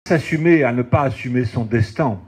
s'assumer, à ne pas assumer son destin.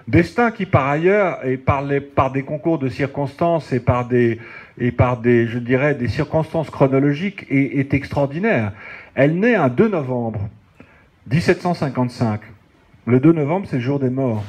Destin qui, par ailleurs, et par des concours de circonstances et par des, je dirais, des circonstances chronologiques, est extraordinaire. Elle naît un 2 novembre 1755. Le 2 novembre, c'est le jour des morts.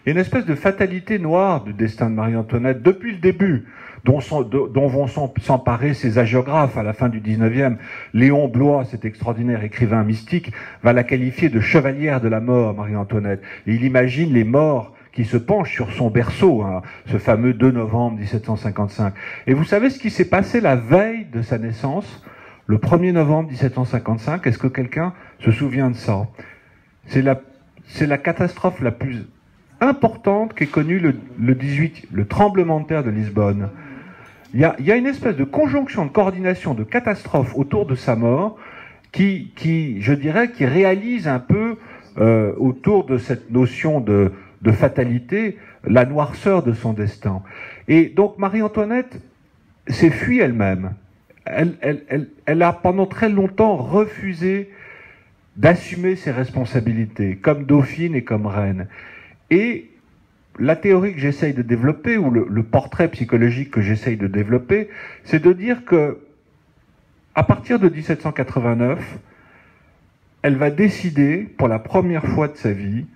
Il y a une espèce de fatalité noire du destin de Marie-Antoinette depuis le début, dont vont s'emparer ses hagiographes à la fin du 19e. Léon Blois, cet extraordinaire écrivain mystique, va la qualifier de chevalière de la mort, Marie-Antoinette. Et il imagine les morts qui se penchent sur son berceau, hein, ce fameux 2 novembre 1755. Et vous savez ce qui s'est passé la veille de sa naissance, le 1er novembre 1755? Est-ce que quelqu'un se souvient de ça? C'est la catastrophe la plus importante qu'ait connue le tremblement de terre de Lisbonne. Il y a une espèce de conjonction, de coordination, de catastrophe autour de sa mort qui je dirais, qui réalise un peu autour de cette notion de fatalité la noirceur de son destin. Et donc Marie-Antoinette s'est fuie elle-même. Elle a pendant très longtemps refusé d'assumer ses responsabilités, comme dauphine et comme reine. Et la théorie que j'essaye de développer, ou le portrait psychologique que j'essaye de développer, c'est de dire que, à partir de 1789, elle va décider, pour la première fois de sa vie,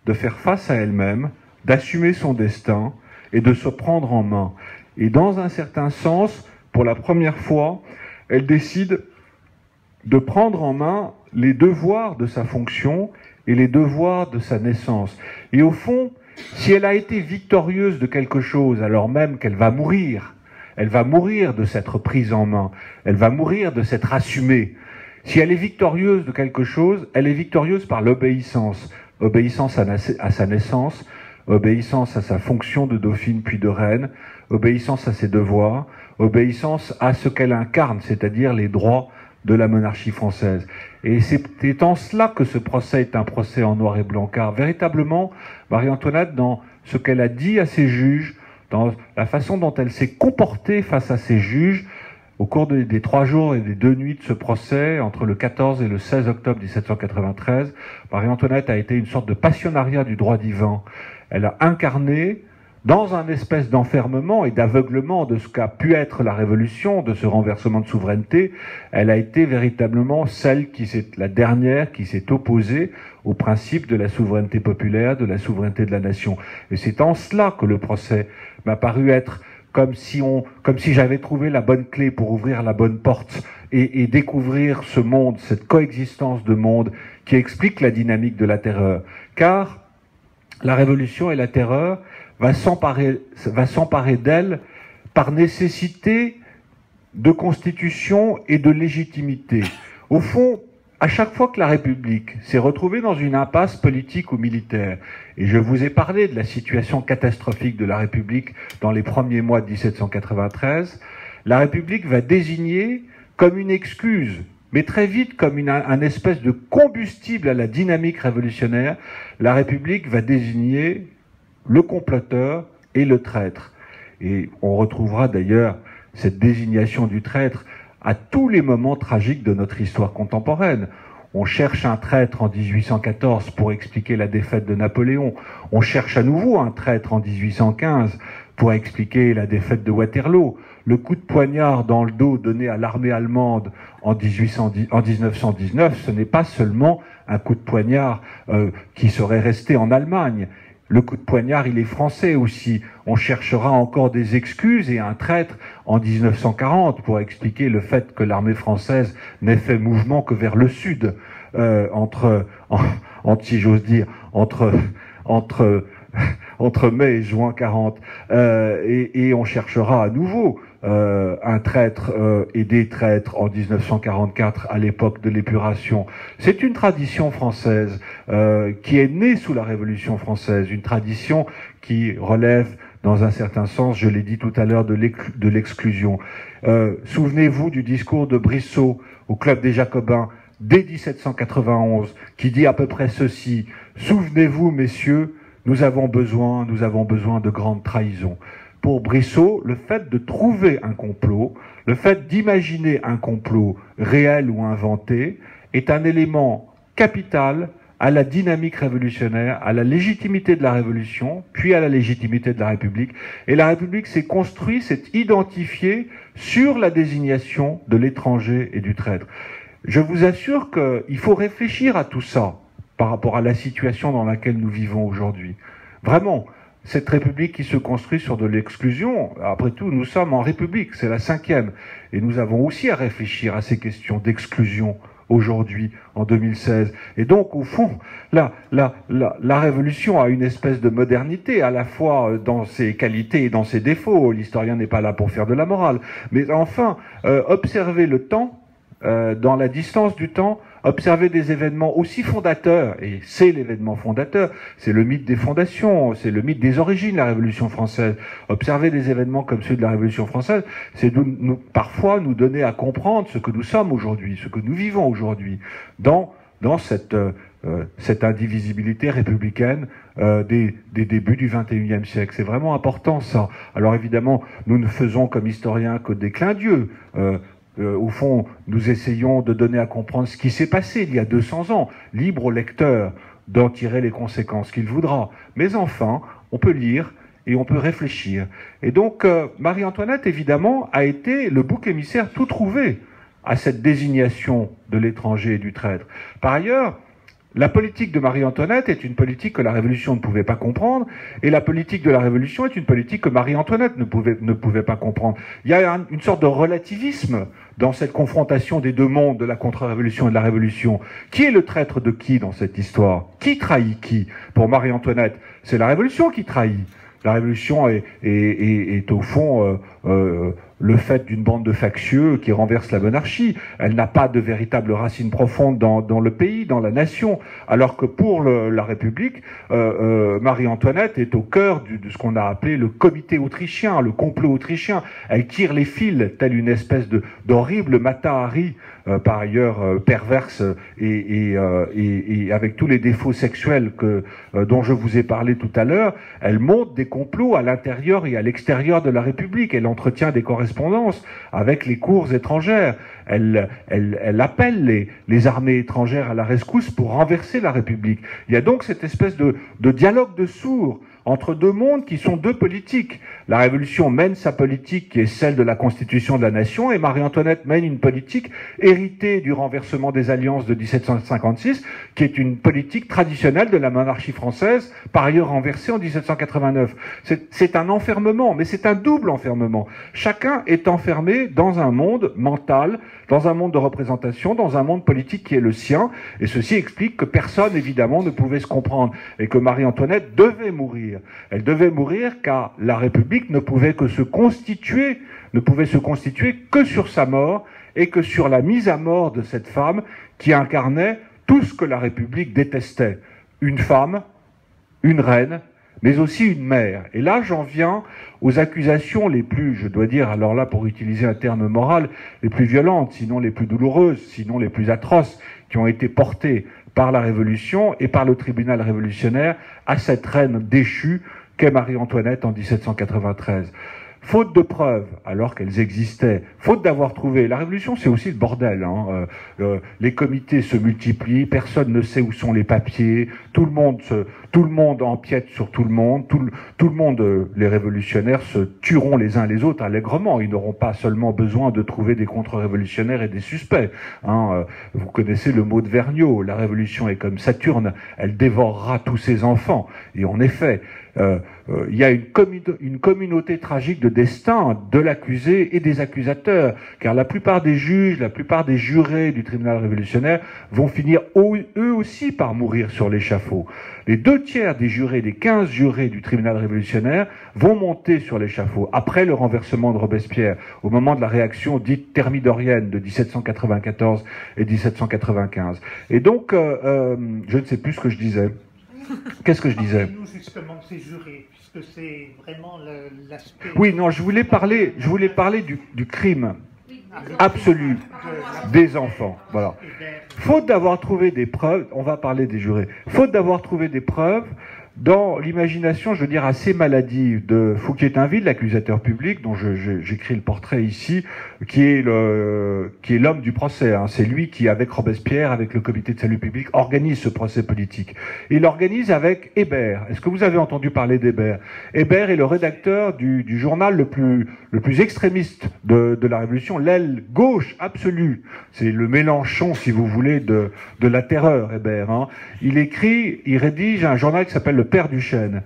de faire face à elle-même, d'assumer son destin et de se prendre en main. Et dans un certain sens, pour la première fois, elle décide de prendre en main les devoirs de sa fonction et les devoirs de sa naissance. Et au fond, si elle a été victorieuse de quelque chose, alors même qu'elle va mourir, elle va mourir de s'être prise en main, elle va mourir de s'être assumée. Si elle est victorieuse de quelque chose, elle est victorieuse par l'obéissance. Obéissance à sa naissance, obéissance à sa fonction de dauphine puis de reine, obéissance à ses devoirs, obéissance à ce qu'elle incarne, c'est-à-dire les droits de la monarchie française. Et c'est en cela que ce procès est un procès en noir et blanc, car véritablement, Marie-Antoinette, dans ce qu'elle a dit à ses juges, dans la façon dont elle s'est comportée face à ses juges, au cours des 3 jours et des 2 nuits de ce procès, entre le 14 et le 16 octobre 1793, Marie-Antoinette a été une sorte de passionnariat du droit divin. Elle a incarné, dans un espèce d'enfermement et d'aveuglement de ce qu'a pu être la Révolution, de ce renversement de souveraineté, elle a été véritablement la dernière qui s'est opposée au principe de la souveraineté populaire, de la souveraineté de la nation. Et c'est en cela que le procès m'a paru être comme si j'avais trouvé la bonne clé pour ouvrir la bonne porte et découvrir ce monde, cette coexistence de mondes qui explique la dynamique de la terreur. Car la Révolution et la terreur va s'emparer d'elle par nécessité de constitution et de légitimité. Au fond, à chaque fois que la République s'est retrouvée dans une impasse politique ou militaire, et je vous ai parlé de la situation catastrophique de la République dans les premiers mois de 1793, la République va désigner comme une excuse, mais très vite comme un espèce de combustible à la dynamique révolutionnaire, la République va désigner le comploteur et le traître. Et on retrouvera d'ailleurs cette désignation du traître à tous les moments tragiques de notre histoire contemporaine. On cherche un traître en 1814 pour expliquer la défaite de Napoléon. On cherche à nouveau un traître en 1815 pour expliquer la défaite de Waterloo. Le coup de poignard dans le dos donné à l'armée allemande en 1919, ce n'est pas seulement un coup de poignard qui serait resté en Allemagne. Le coup de poignard, il est français aussi. On cherchera encore des excuses et un traître en 1940 pour expliquer le fait que l'armée française n'ait fait mouvement que vers le sud, si j'ose dire, entre mai et juin 40. Et on cherchera à nouveau un traître et des traîtres en 1944 à l'époque de l'épuration. C'est une tradition française qui est née sous la Révolution française, une tradition qui relève dans un certain sens, je l'ai dit tout à l'heure, de l'exclusion. Souvenez-vous du discours de Brissot au Club des Jacobins dès 1791 qui dit à peu près ceci: souvenez-vous, messieurs, nous avons besoin de grandes trahisons. Pour Brissot, le fait de trouver un complot, le fait d'imaginer un complot réel ou inventé, est un élément capital à la dynamique révolutionnaire, à la légitimité de la Révolution, puis à la légitimité de la République. Et la République s'est construite, s'est identifiée sur la désignation de l'étranger et du traître. Je vous assure qu'il faut réfléchir à tout ça par rapport à la situation dans laquelle nous vivons aujourd'hui. Vraiment, cette République qui se construit sur de l'exclusion, après tout, nous sommes en République, c'est la 5e. Et nous avons aussi à réfléchir à ces questions d'exclusion aujourd'hui, en 2016. Et donc, au fond, la Révolution a une espèce de modernité, à la fois dans ses qualités et dans ses défauts. L'historien n'est pas là pour faire de la morale. Mais enfin, observer le temps, dans la distance du temps, observer des événements aussi fondateurs, et c'est l'événement fondateur, c'est le mythe des fondations, c'est le mythe des origines de la Révolution française. Observer des événements comme celui de la Révolution française, c'est parfois nous donner à comprendre ce que nous sommes aujourd'hui, ce que nous vivons aujourd'hui, dans cette indivisibilité républicaine des débuts du XXIe siècle. C'est vraiment important ça. Alors évidemment, nous ne faisons comme historiens que des clins d'yeux. Au fond, nous essayons de donner à comprendre ce qui s'est passé il y a 200 ans, libre au lecteur d'en tirer les conséquences qu'il voudra. Mais enfin, on peut lire et on peut réfléchir. Et donc, Marie-Antoinette, évidemment, a été le bouc émissaire tout trouvé à cette désignation de l'étranger et du traître. Par ailleurs, la politique de Marie-Antoinette est une politique que la Révolution ne pouvait pas comprendre, et la politique de la Révolution est une politique que Marie-Antoinette ne pouvait pas comprendre. Il y a une sorte de relativisme dans cette confrontation des deux mondes, de la contre-révolution et de la Révolution. Qui est le traître de qui dans cette histoire? Qui trahit qui? Pour Marie-Antoinette, c'est la Révolution qui trahit. La Révolution est au fond le fait d'une bande de factieux qui renverse la monarchie. Elle n'a pas de véritable racine profonde dans le pays, dans la nation, alors que pour la République, Marie-Antoinette est au cœur de ce qu'on a appelé le comité autrichien, le complot autrichien. Elle tire les fils, telle une espèce d'horrible Mata Hari, par ailleurs perverse et avec tous les défauts sexuels dont je vous ai parlé tout à l'heure. Elle monte des complots à l'intérieur et à l'extérieur de la République. Elle entretient des correspondances avec les cours étrangères. Elle appelle les armées étrangères à la rescousse pour renverser la République. Il y a donc cette espèce de dialogue de sourds entre deux mondes qui sont deux politiques. La Révolution mène sa politique qui est celle de la constitution de la nation, et Marie-Antoinette mène une politique héritée du renversement des alliances de 1756, qui est une politique traditionnelle de la monarchie française, par ailleurs renversée en 1789. C'est un enfermement, mais c'est un double enfermement. Chacun est enfermé dans un monde mental, dans un monde de représentation, dans un monde politique qui est le sien, et ceci explique que personne, évidemment, ne pouvait se comprendre, et que Marie-Antoinette devait mourir. Elle devait mourir car la République ne pouvait se constituer que sur sa mort et que sur la mise à mort de cette femme qui incarnait tout ce que la République détestait. Une femme, une reine, mais aussi une mère. Et là, j'en viens aux accusations les plus, je dois dire, alors là, pour utiliser un terme moral, les plus violentes, sinon les plus douloureuses, sinon les plus atroces, qui ont été portées par la Révolution et par le tribunal révolutionnaire à cette reine déchue qu'est Marie-Antoinette en 1793. Faute de preuves, alors qu'elles existaient, faute d'avoir trouvé... La Révolution, c'est aussi le bordel. Les comités se multiplient, personne ne sait où sont les papiers, tout le monde empiète sur tout le monde, tout le monde, les révolutionnaires, se tueront les uns les autres allègrement. Ils n'auront pas seulement besoin de trouver des contre-révolutionnaires et des suspects. Vous connaissez le mot de Vergniaud, la Révolution est comme Saturne, elle dévorera tous ses enfants. Et en effet... il y a une communauté tragique de destin de l'accusé et des accusateurs, car la plupart des juges, la plupart des jurés du tribunal révolutionnaire vont finir eux aussi par mourir sur l'échafaud. Les 2/3 des jurés, des 15 jurés du tribunal révolutionnaire vont monter sur l'échafaud après le renversement de Robespierre, au moment de la réaction dite thermidorienne de 1794 et 1795. Et donc, je ne sais plus ce que je disais. Qu'est-ce que je disais? Parlez-nous justement de ces jurés, puisque c'est vraiment l'aspect... Oui, non, je voulais parler du crime absolu des enfants. Voilà. Faute d'avoir trouvé des preuves, on va parler des jurés, faute d'avoir trouvé des preuves, dans l'imagination, je veux dire, assez maladive de Fouquier-Tinville, l'accusateur public, dont j'écris le portrait ici, qui est l'homme du procès. Hein. C'est lui qui, avec Robespierre, avec le comité de salut public, organise ce procès politique. Et il l'organise avec Hébert. Est-ce que vous avez entendu parler d'Hébert? Hébert est le rédacteur du journal le plus extrémiste de la Révolution, l'aile gauche absolue. C'est le Mélenchon, si vous voulez, de la terreur, Hébert. Hein. Il rédige un journal qui s'appelle Le Père Duchesne.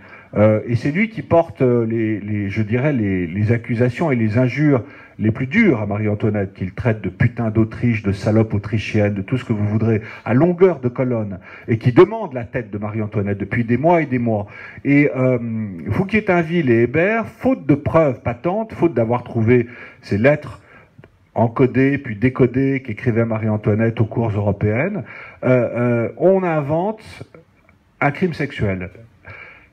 Et c'est lui qui porte les accusations et les injures les plus dures à Marie-Antoinette, qu'il traite de putain d'Autriche, de salope autrichienne, de tout ce que vous voudrez, à longueur de colonne, et qui demande la tête de Marie-Antoinette depuis des mois et des mois. Et Fouquier-Tinville et Hébert, faute de preuves patentes, faute d'avoir trouvé ces lettres encodées puis décodées qu'écrivait Marie-Antoinette aux cours européennes, on invente un crime sexuel.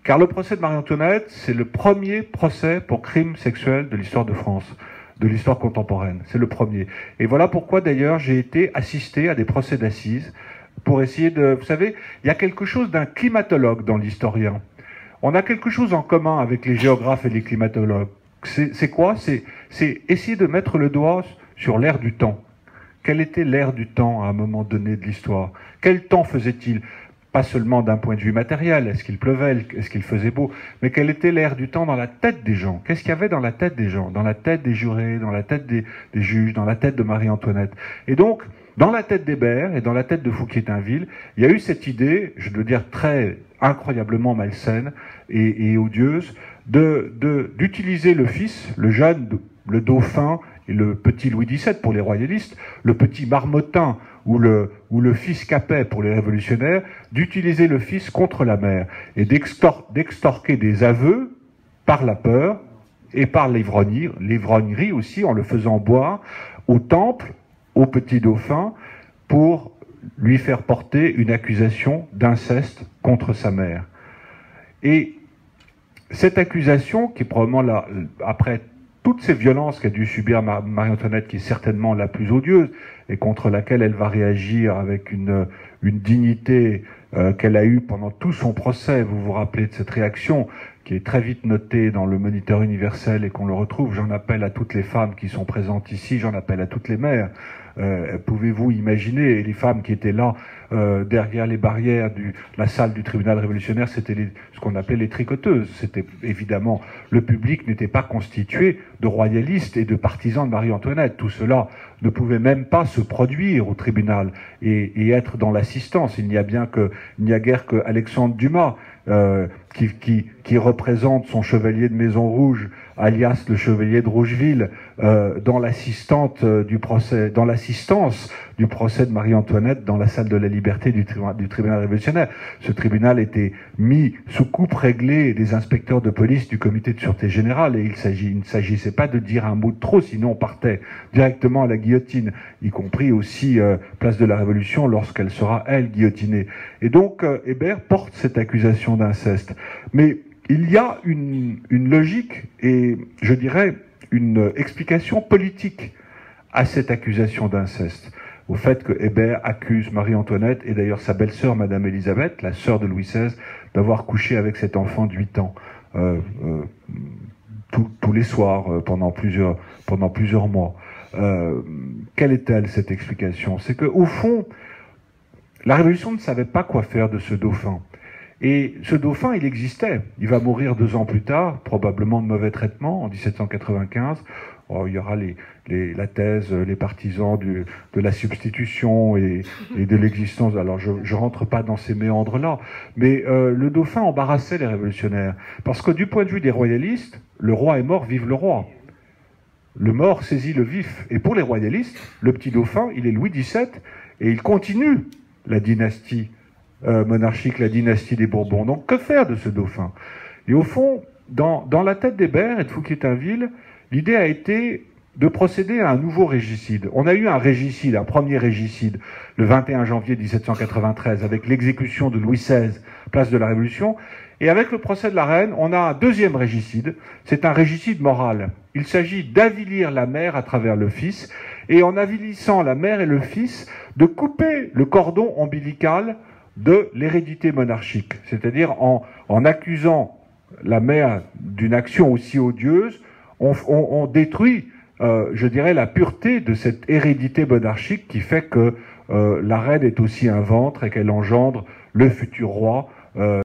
Car le procès de Marie-Antoinette, c'est le premier procès pour crime sexuel de l'histoire de France, de l'histoire contemporaine. C'est le premier. Et voilà pourquoi, d'ailleurs, j'ai été assisté à des procès d'assises pour essayer de... Vous savez, il y a quelque chose d'un climatologue dans l'historien. On a quelque chose en commun avec les géographes et les climatologues. C'est quoi? C'est essayer de mettre le doigt sur l'ère du temps. Quel était l'ère du temps à un moment donné de l'histoire? Quel temps faisait-il? Pas seulement d'un point de vue matériel, est-ce qu'il pleuvait, est-ce qu'il faisait beau, mais quelle était l'ère du temps dans la tête des gens? Qu'est-ce qu'il y avait dans la tête des gens? Dans la tête des jurés, dans la tête des juges, dans la tête de Marie-Antoinette. Et donc, dans la tête d'Hébert et dans la tête de Fouquier-Tinville, il y a eu cette idée, je dois dire très incroyablement malsaine et odieuse, d'utiliser le fils, le jeune, le dauphin et le petit Louis XVII pour les royalistes, le petit Marmottin ou le fils Capet pour les révolutionnaires, d'utiliser le fils contre la mère et d'extorquer des aveux par la peur et par l'ivrognerie aussi, en le faisant boire au temple, au petit dauphin, pour lui faire porter une accusation d'inceste contre sa mère. Et cette accusation, qui est probablement là, après toutes ces violences qu'a dû subir Marie-Antoinette, qui est certainement la plus odieuse, et contre laquelle elle va réagir avec une dignité qu'elle a eue pendant tout son procès. Vous vous rappelez de cette réaction qui est très vite notée dans le Moniteur universel et qu'on le retrouve. J'en appelle à toutes les femmes qui sont présentes ici, j'en appelle à toutes les mères. Pouvez-vous imaginer, les femmes qui étaient là derrière les barrières de la salle du tribunal révolutionnaire, c'était ce qu'on appelait les tricoteuses. C'était évidemment, le public n'était pas constitué de royalistes et de partisans de Marie-Antoinette. Tout cela ne pouvait même pas se produire au tribunal et être dans l'assistance. Il n'y a guère que Alexandre Dumas qui représente son chevalier de Maison Rouge, alias le chevalier de Rougeville, dans l'assistance du procès de Marie-Antoinette dans la salle de la liberté du tribunal révolutionnaire. Ce tribunal était mis sous coupe réglée des inspecteurs de police du comité de sûreté générale et il ne s'agissait pas de dire un mot de trop, sinon on partait directement à la guillotine, y compris aussi place de la Révolution lorsqu'elle sera, elle, guillotinée. Et donc Hébert porte cette accusation d'inceste. Mais il y a une logique et, je dirais, une explication politique à cette accusation d'inceste, au fait que Hébert accuse Marie-Antoinette, et d'ailleurs sa belle-sœur, Madame Élisabeth, la sœur de Louis XVI, d'avoir couché avec cet enfant de 8 ans, tous les soirs, pendant plusieurs mois. Quelle est-elle, cette explication? C'est qu'au fond, la Révolution ne savait pas quoi faire de ce dauphin. Et ce dauphin, il existait. Il va mourir 2 ans plus tard, probablement de mauvais traitements, en 1795. Oh, il y aura la thèse, les partisans de la substitution et de l'existence. Alors, je rentre pas dans ces méandres-là. Mais le dauphin embarrassait les révolutionnaires. Parce que du point de vue des royalistes, le roi est mort, vive le roi. Le mort saisit le vif. Et pour les royalistes, le petit dauphin, il est Louis XVII et il continue la dynastie monarchique, la dynastie des Bourbons. Donc, que faire de ce dauphin? Et au fond, dans la tête d'Hébert et de Fouquier-Tinville, l'idée a été de procéder à un nouveau régicide. On a eu un premier régicide, le 21 janvier 1793, avec l'exécution de Louis XVI, place de la Révolution. Et avec le procès de la Reine, on a un deuxième régicide. C'est un régicide moral. Il s'agit d'avilir la mère à travers le fils, et en avilissant la mère et le fils, de couper le cordon ombilical de l'hérédité monarchique. C'est-à-dire en accusant la mère d'une action aussi odieuse, on détruit, je dirais, la pureté de cette hérédité monarchique qui fait que la reine est aussi un ventre et qu'elle engendre le futur roi.